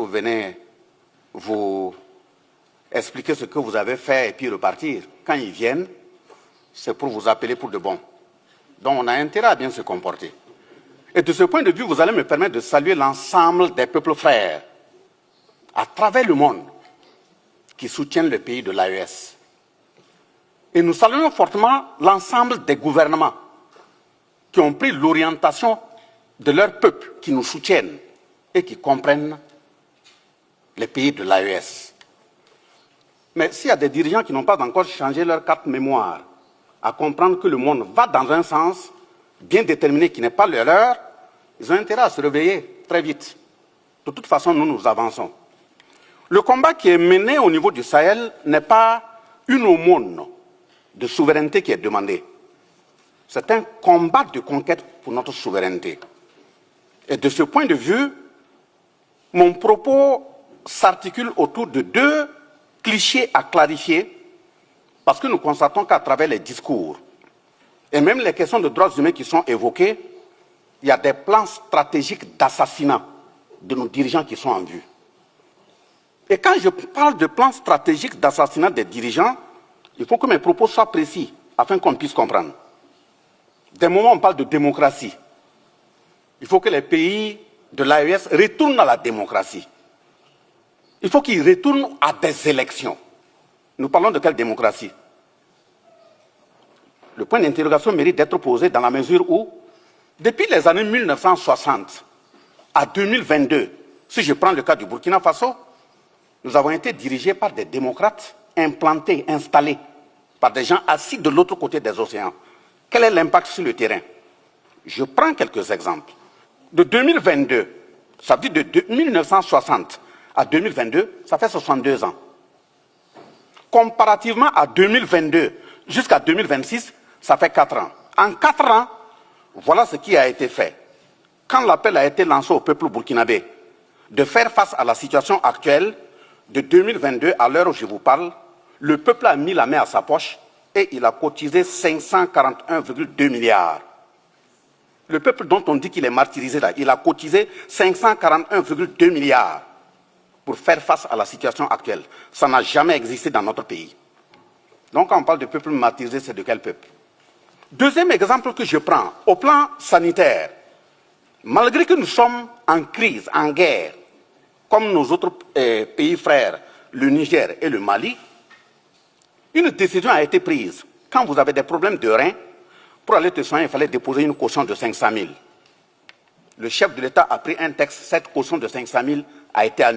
vous venez vous expliquer ce que vous avez fait et puis repartir. Quand ils viennent, c'est pour vous appeler pour de bon. Donc on a intérêt à bien se comporter. Et de ce point de vue, vous allez me permettre de saluer l'ensemble des peuples frères à travers le monde qui soutiennent le pays de l'AES. Et nous saluons fortement l'ensemble des gouvernements qui ont pris l'orientation de leur peuple, qui nous soutiennent et qui comprennent les pays de l'AES. Mais s'il y a des dirigeants qui n'ont pas encore changé leur carte mémoire à comprendre que le monde va dans un sens bien déterminé qui n'est pas le leur, ils ont intérêt à se réveiller très vite. De toute façon, nous avançons. Le combat qui est mené au niveau du Sahel n'est pas une aumône de souveraineté qui est demandée. C'est un combat de conquête pour notre souveraineté. Et de ce point de vue, mon propos s'articule autour de deux clichés à clarifier, parce que nous constatons qu'à travers les discours et même les questions de droits humains qui sont évoquées, il y a des plans stratégiques d'assassinat de nos dirigeants qui sont en vue. Et quand je parle de plans stratégiques d'assassinat des dirigeants, il faut que mes propos soient précis, afin qu'on puisse comprendre. D'un moment, on parle de démocratie. Il faut que les pays de l'AES retournent à la démocratie. Il faut qu'ils retournent à des élections. Nous parlons de quelle démocratie? Le point d'interrogation mérite d'être posé dans la mesure où, depuis les années 1960 à 2022, si je prends le cas du Burkina Faso, nous avons été dirigés par des démocrates implantés, installés, par des gens assis de l'autre côté des océans. Quel est l'impact sur le terrain? Je prends quelques exemples. De 2022, ça veut dire de 1960 à 2022, ça fait 62 ans. Comparativement à 2022 jusqu'à 2026, ça fait 4 ans. En 4 ans, voilà ce qui a été fait. Quand l'appel a été lancé au peuple burkinabé de faire face à la situation actuelle, de 2022 à l'heure où je vous parle, le peuple a mis la main à sa poche et il a cotisé 541,2 milliards. Le peuple dont on dit qu'il est martyrisé là, il a cotisé 541,2 milliards pour faire face à la situation actuelle. Ça n'a jamais existé dans notre pays. Donc quand on parle de peuple martyrisé, c'est de quel peuple? Deuxième exemple que je prends, au plan sanitaire, malgré que nous sommes en crise, en guerre, comme nos autres pays frères, le Niger et le Mali, une décision a été prise. Quand vous avez des problèmes de reins, pour aller te soigner, il fallait déposer une caution de 500 000. Le chef de l'État a pris un texte, cette caution de 500 000 a été annulée.